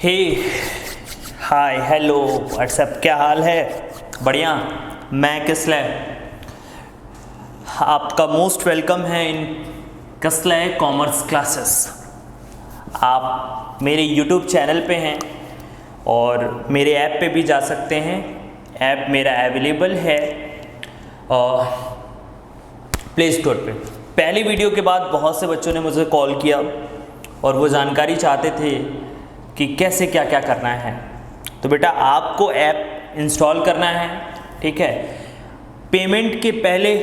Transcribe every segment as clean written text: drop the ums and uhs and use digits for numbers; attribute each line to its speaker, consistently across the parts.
Speaker 1: हे hi hello WhatsApp, क्या हाल है? बढ़िया। मैं किसलय आपका मोस्ट वेलकम है इन किसलय कॉमर्स क्लासेस। आप मेरे यूट्यूब चैनल पे हैं और मेरे ऐप पे भी जा सकते हैं। ऐप मेरा अवेलेबल है प्ले स्टोर पे। पहली वीडियो के बाद बहुत से बच्चों ने मुझे कॉल किया और वो जानकारी चाहते थे कि कैसे क्या क्या करना है। तो बेटा आपको ऐप इंस्टॉल करना है, ठीक है। पेमेंट के पहले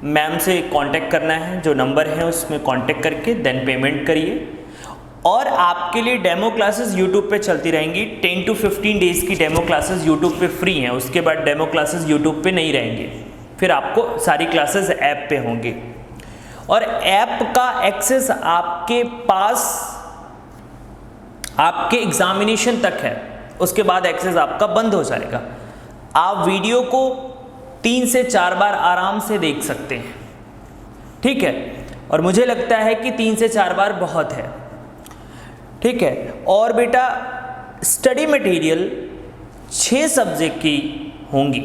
Speaker 1: मैम से कांटेक्ट करना है, जो नंबर है उसमें कांटेक्ट करके देन पेमेंट करिए। और आपके लिए डेमो क्लासेस यूट्यूब पे चलती रहेंगी। 10 to 15 डेज़ की डेमो क्लासेस यूट्यूब पे फ्री हैं। उसके बाद डेमो क्लासेस यूट्यूब पे नहीं रहेंगे, फिर आपको सारी क्लासेस ऐप पे होंगी। और ऐप का एक्सेस आपके पास आपके एग्जामिनेशन तक है, उसके बाद एक्सेस आपका बंद हो जाएगा। आप वीडियो को 3 से 4 बार आराम से देख सकते हैं, ठीक है। और मुझे लगता है कि 3 से 4 बार बहुत है, ठीक है। और बेटा स्टडी मटेरियल 6 सब्जेक्ट की होंगी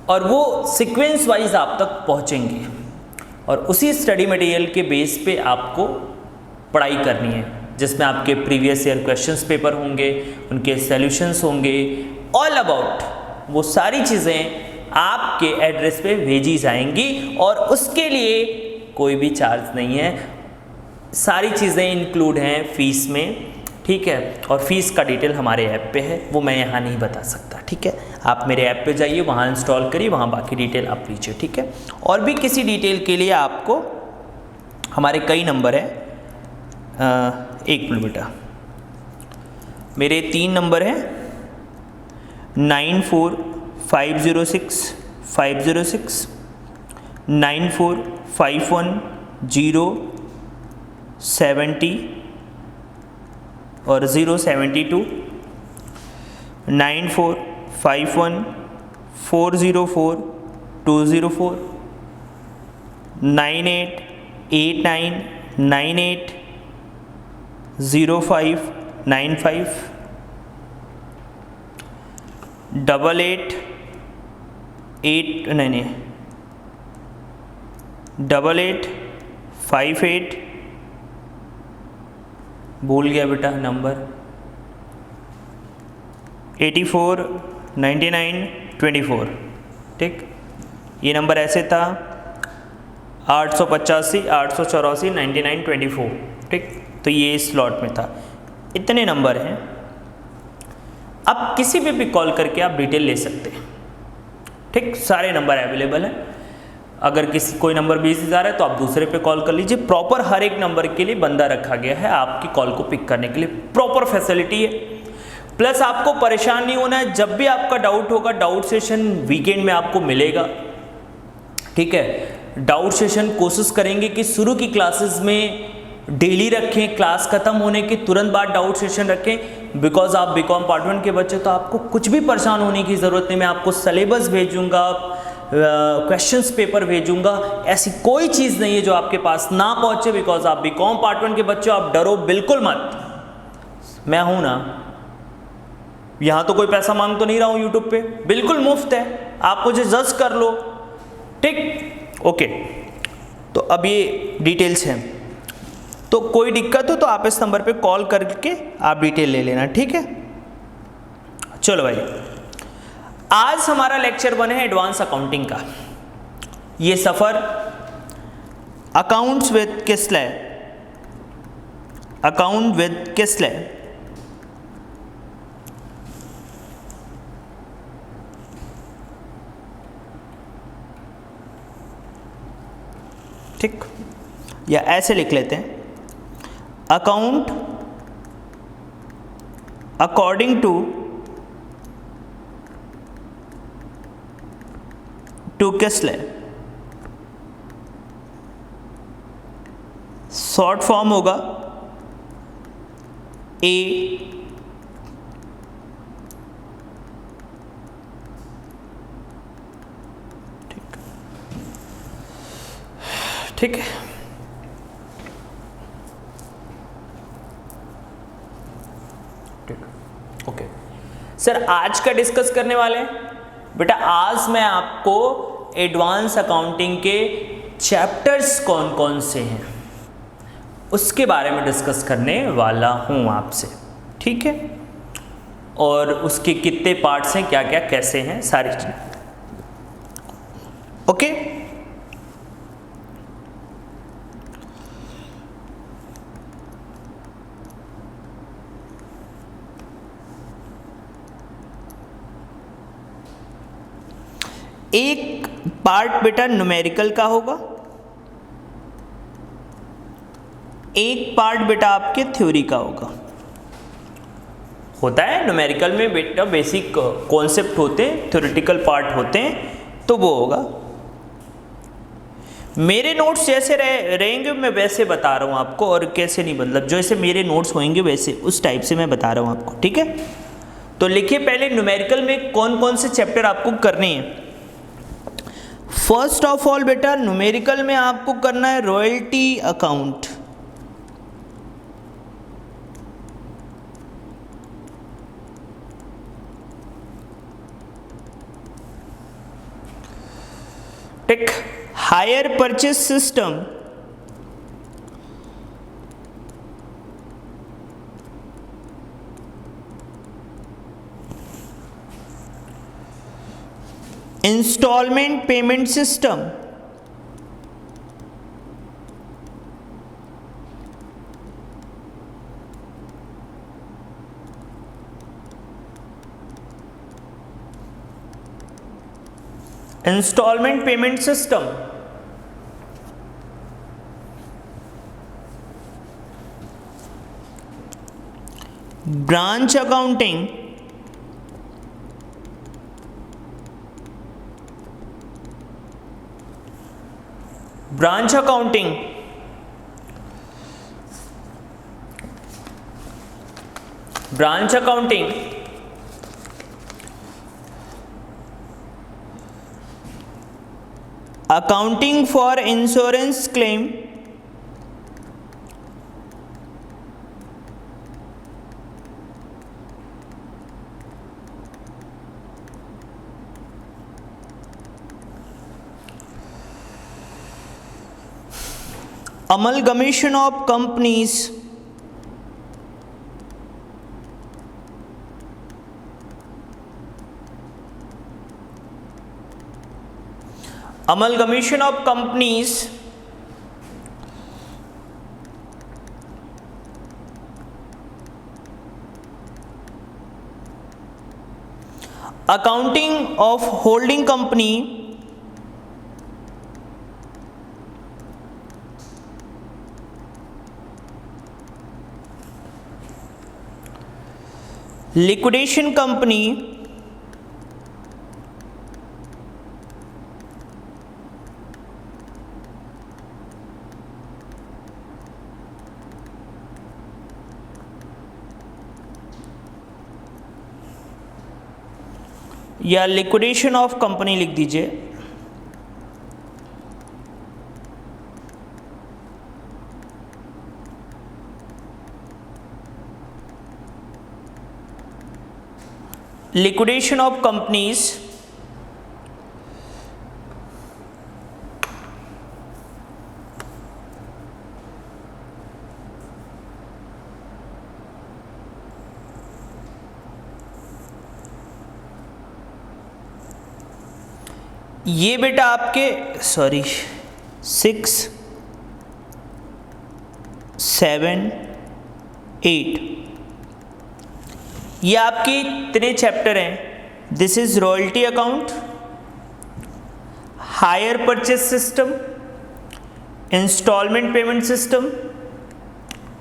Speaker 1: और वो सीक्वेंस वाइज आप तक पहुंचेंगी और उसी स्टडी मटेरियल के बेस पे आपको पढ़ाई करनी है, जिसमें आपके प्रीवियस ईयर क्वेश्चंस पेपर होंगे, उनके सॉल्यूशंस होंगे। ऑल अबाउट वो सारी चीज़ें आपके एड्रेस पे भेजी जाएंगी और उसके लिए कोई भी चार्ज नहीं है। सारी चीज़ें इंक्लूड हैं फीस में, ठीक है। और फीस का डिटेल हमारे ऐप पे है, वो मैं यहाँ नहीं बता सकता, ठीक है। आप मेरे ऐप पे जाइए, वहाँ इंस्टॉल करिए, वहाँ बाकी डिटेल आप लीजिए, ठीक है। और भी किसी डिटेल के लिए आपको हमारे कई नंबर हैं। एक मिनट बेटा, मेरे 3 नंबर हैं 94506506, 945107 और 072, 9451404204, 9889980595, 8858 भूल गया बेटा नंबर, 849924, ठीक। ये नंबर ऐसे था 885 884 9924, ठीक। तो ये स्लॉट में था। इतने नंबर हैं, आप किसी पे भी कॉल करके आप डिटेल ले सकते हैं, ठीक। सारे नंबर अवेलेबल हैं। अगर कोई नंबर बिजी जा रहा है तो आप दूसरे पे कॉल कर लीजिए। प्रॉपर हर एक नंबर के लिए बंदा रखा गया है आपकी कॉल को पिक करने के लिए, प्रॉपर फैसिलिटी है। प्लस आपको परेशान नहीं होना है, जब भी आपका डाउट होगा डाउट सेशन वीकेंड में आपको मिलेगा, ठीक है। डाउट सेशन कोशिश करेंगे कि शुरू की क्लासेस में डेली रखें, क्लास खत्म होने के तुरंत बाद डाउट सेशन रखें। बिकॉज आप बीकॉम पार्ट 1 के बच्चे, तो आपको कुछ भी परेशान होने की ज़रूरत नहीं। मैं आपको सिलेबस भेजूंगा, क्वेश्चंस पेपर भेजूंगा, ऐसी कोई चीज़ नहीं है जो आपके पास ना पहुंचे। बिकॉज आप बीकॉम पार्ट 1 के बच्चे, आप डरो बिल्कुल मत। मैं हूं ना, यहां तो कोई पैसा मांग तो नहीं रहा हूं यूट्यूब पे, बिल्कुल मुफ्त है, आप मुझे जज कर लो, ठीक। ओके, तो अब ये डिटेल्स हैं, तो कोई दिक्कत हो तो आप इस नंबर पे कॉल करके आप डिटेल ले लेना, ठीक है। चलो भाई, आज हमारा लेक्चर 1 है एडवांस अकाउंटिंग का। ये सफ़र accounts with Kislay, account with Kislay, ठीक। या ऐसे लिख लेते हैं, account according to Kislay. Short form होगा ए, ठीक है। ठीक, ओके सर। आज का डिस्कस करने वाले हैं बेटा, आज मैं आपको एडवांस अकाउंटिंग के चैप्टर्स कौन कौन से हैं उसके बारे में डिस्कस करने वाला हूं आपसे, ठीक है। और उसके कितने पार्ट्स हैं, क्या क्या कैसे हैं, सारी चीज़ें, ओके। एक पार्ट बेटा न्यूमेरिकल का होगा, एक पार्ट बेटा आपके थ्योरी का होगा। होता है न्यूमेरिकल में बेटा बेसिक कॉन्सेप्ट होते हैं, थ्योरेटिकल पार्ट होते हैं, तो वो होगा। मेरे नोट्स जैसे रहेंगे मैं वैसे बता रहा हूँ आपको, और कैसे नहीं, मतलब जैसे मेरे नोट्स होंगे वैसे उस टाइप से मैं बता रहा हूँ आपको, ठीक है। तो लिखिए पहले न्यूमेरिकल में कौन कौन से चैप्टर आपको करने हैं। फर्स्ट ऑफ ऑल बेटा न्यूमेरिकल में आपको करना है रॉयल्टी अकाउंट। ठीक, hire purchase system, installment payment system, installment payment system, branch accounting, branch accounting, branch accounting, accounting for insurance claim, amalgamation of companies, amalgamation of companies, accounting of holding company, liquidation company, या liquidation of company लिख दीजिए। Liquidation of companies, ये बेटा आपके 6, 7, 8 ये आपके इतने chapter हैं। This is royalty account, hire purchase system, installment payment system,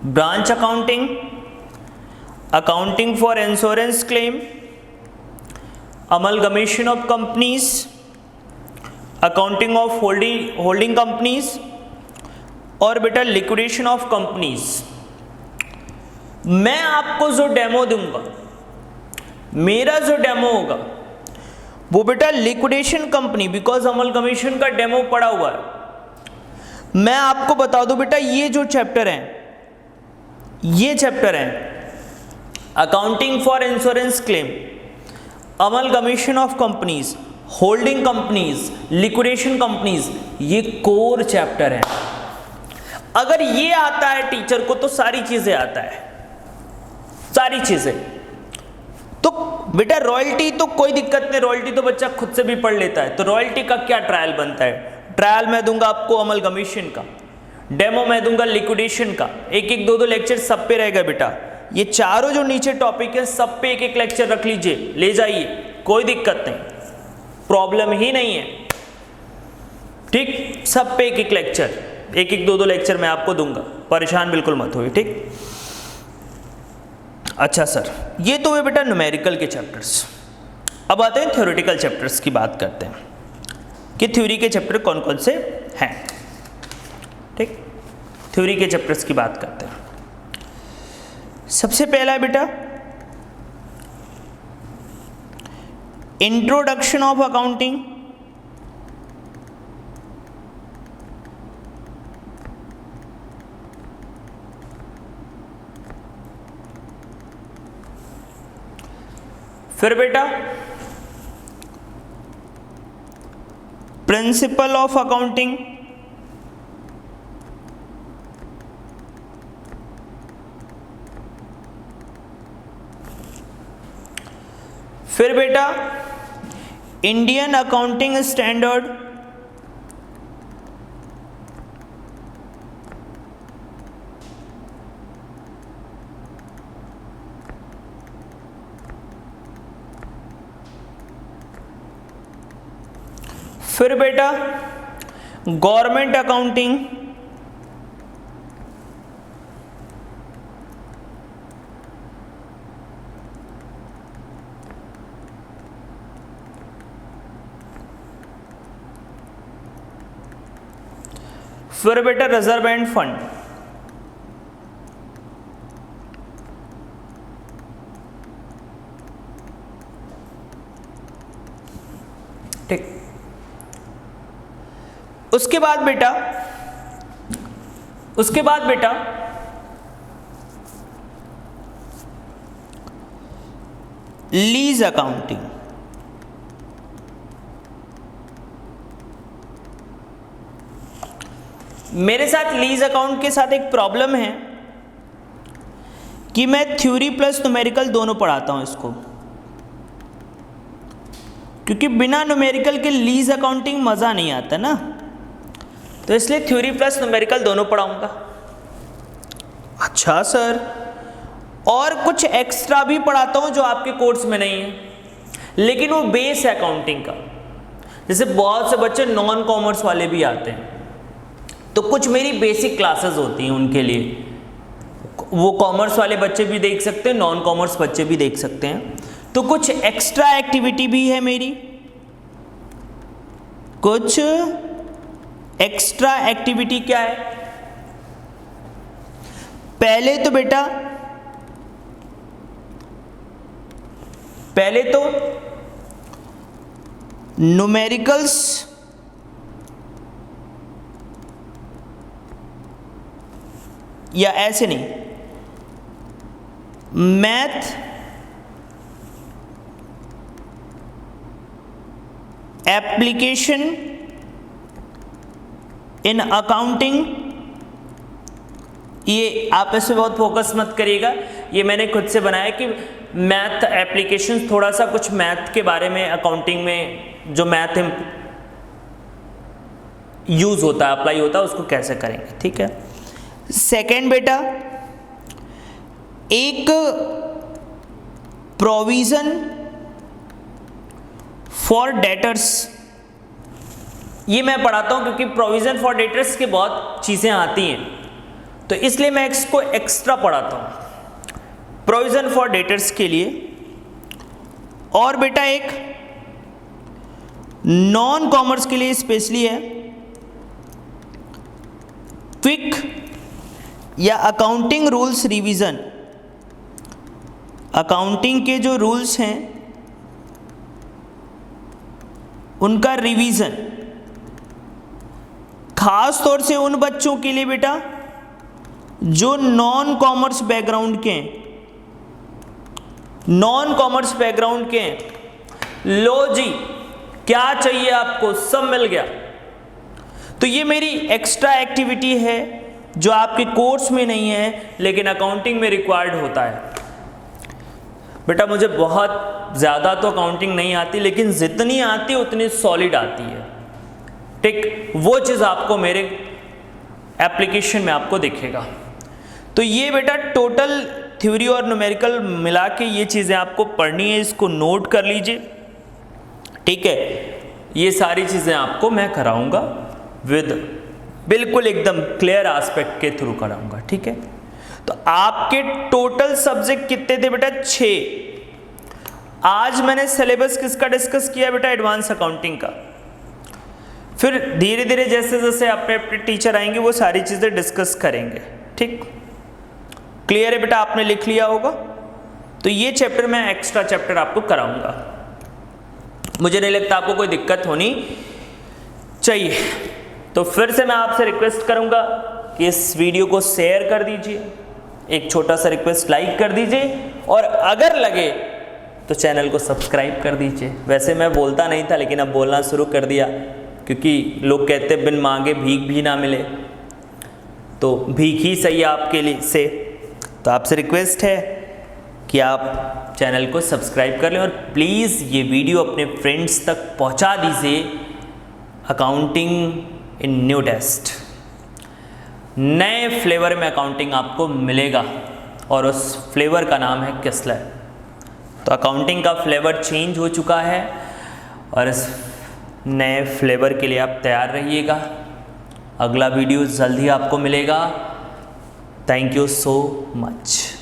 Speaker 1: branch accounting, accounting for insurance claim, amalgamation of companies, accounting of holding companies, और बेटा लिक्विडेशन ऑफ कंपनीज। मैं आपको जो डेमो दूंगा, मेरा जो डेमो होगा वो बेटा लिक्विडेशन कंपनी, बिकॉज अमलगमेशन का डेमो पड़ा हुआ है। मैं आपको बता दूं बेटा, ये जो चैप्टर हैं, ये चैप्टर हैं, accounting for insurance claim, amalgamation of companies, holding companies, liquidation companies, ये कोर चैप्टर है। अगर ये आता है टीचर को तो सारी चीजें आता है, सारी चीजें। तो बेटा रॉयल्टी तो कोई दिक्कत नहीं, रॉयल्टी तो बच्चा खुद से भी पढ़ लेता है। तो रॉयल्टी का क्या ट्रायल बनता है? ट्रायल मैं दूंगा आपको अमलगमेशन का, डेमो मैं दूंगा लिक्विडेशन का। एक एक दो दो लेक्चर सब पे रहेगा बेटा। ये चारों जो नीचे टॉपिक है सब पे एक एक लेक्चर रख लीजिए, ले जाइए, कोई दिक्कत नहीं, प्रॉब्लम ही नहीं है। ठीक, सब पे एक एक लेक्चर, एक एक दो दो लेक्चर मैं आपको दूंगा, परेशान बिल्कुल मत होइए। ठीक, अच्छा सर, ये तो है बेटा न्यूमेरिकल के चैप्टर्स। अब आते हैं थ्योरेटिकल चैप्टर्स की बात करते हैं कि थ्योरी के चैप्टर कौन कौन से हैं। ठीक, थ्योरी के चैप्टर्स की बात करते हैं। सबसे पहला है बेटा इंट्रोडक्शन ऑफ अकाउंटिंग, फिर बेटा प्रिंसिपल ऑफ अकाउंटिंग, फिर बेटा इंडियन अकाउंटिंग स्टैंडर्ड, फिर बेटा गवर्नमेंट अकाउंटिंग, फिर बेटा रिजर्व एंड फंड, ठीक। उसके बाद बेटा लीज अकाउंटिंग, मेरे साथ लीज अकाउंट के साथ एक प्रॉब्लम है कि मैं थ्योरी प्लस न्यूमेरिकल दोनों पढ़ाता हूं इसको, क्योंकि बिना न्यूमेरिकल के लीज अकाउंटिंग मज़ा नहीं आता ना, तो इसलिए थ्योरी प्लस न्यूमेरिकल दोनों पढ़ाऊंगा। अच्छा सर, और कुछ एक्स्ट्रा भी पढ़ाता हूं जो आपके कोर्स में नहीं है, लेकिन वो बेस है अकाउंटिंग का। जैसे बहुत से बच्चे नॉन कॉमर्स वाले भी आते हैं, तो कुछ मेरी बेसिक क्लासेस होती हैं उनके लिए, वो कॉमर्स वाले बच्चे भी देख सकते हैं, नॉन कॉमर्स बच्चे भी देख सकते हैं। तो कुछ एक्स्ट्रा एक्टिविटी भी है मेरी, कुछ एक्स्ट्रा एक्टिविटी क्या है? पहले तो न्यूमेरिकल्स या ऐसे नहीं, मैथ एप्लीकेशन इन अकाउंटिंग, ये आप इस पे बहुत फोकस मत करिएगा, ये मैंने खुद से बनाया कि मैथ एप्लीकेशन, थोड़ा सा कुछ मैथ के बारे में, अकाउंटिंग में जो मैथ यूज होता है, अप्लाई होता है, उसको कैसे करेंगे। ठीक है। सेकेंड बेटा एक प्रोविजन फॉर डेटर्स, ये मैं पढ़ाता हूं क्योंकि प्रोविजन फॉर डेटर्स के बहुत चीजें आती हैं, तो इसलिए मैं इसको एक्स्ट्रा पढ़ाता हूं प्रोविजन फॉर डेटर्स के लिए। और बेटा एक नॉन कॉमर्स के लिए स्पेशली है क्विक या अकाउंटिंग रूल्स रिवीजन, अकाउंटिंग के जो रूल्स हैं उनका रिवीजन, खास तौर से उन बच्चों के लिए बेटा जो नॉन कॉमर्स बैकग्राउंड के हैं, नॉन कॉमर्स बैकग्राउंड के हैं, लो जी क्या चाहिए आपको, सब मिल गया। तो ये मेरी एक्स्ट्रा एक्टिविटी है जो आपके कोर्स में नहीं है लेकिन अकाउंटिंग में रिक्वायर्ड होता है। बेटा मुझे बहुत ज़्यादा तो अकाउंटिंग नहीं आती, लेकिन जितनी आती है उतनी सॉलिड आती है, ठीक। वो चीज़ आपको मेरे एप्लीकेशन में आपको दिखेगा। तो ये बेटा टोटल थ्योरी और न्यूमेरिकल मिला के ये चीज़ें आपको पढ़नी है, इसको नोट कर लीजिए, ठीक है। ये सारी चीज़ें आपको मैं कराऊंगा विद बिल्कुल एकदम क्लियर एस्पेक्ट के थ्रू कराऊंगा, ठीक है। तो आपके टोटल सब्जेक्ट कितने थे बेटा? 6। आज मैंने सिलेबस किसका डिस्कस किया बेटा? एडवांस अकाउंटिंग का। फिर धीरे धीरे जैसे जैसे अपने अपने टीचर आएंगे वो सारी चीज़ें डिस्कस करेंगे, ठीक। क्लियर है बेटा? आपने लिख लिया होगा। तो ये चैप्टर मैं एक्स्ट्रा चैप्टर आपको कराऊंगा, मुझे नहीं लगता आपको कोई दिक्कत होनी चाहिए। तो फिर से मैं आपसे रिक्वेस्ट करूंगा कि इस वीडियो को शेयर कर दीजिए, एक छोटा सा रिक्वेस्ट लाइक कर दीजिए, और अगर लगे तो चैनल को सब्सक्राइब कर दीजिए। वैसे मैं बोलता नहीं था लेकिन अब बोलना शुरू कर दिया, क्योंकि लोग कहते बिन मांगे भीख भी ना मिले, तो भीख ही सही आपके लिए से। तो आपसे रिक्वेस्ट है कि आप चैनल को सब्सक्राइब कर लें और प्लीज़ ये वीडियो अपने फ्रेंड्स तक पहुंचा दीजिए। अकाउंटिंग इन न्यू टेस्ट, नए फ्लेवर में अकाउंटिंग आपको मिलेगा और उस फ्लेवर का नाम है केस्लर। तो अकाउंटिंग का फ्लेवर चेंज हो चुका है और इस नए फ्लेवर के लिए आप तैयार रहिएगा। अगला वीडियो जल्द ही आपको मिलेगा। Thank you so much.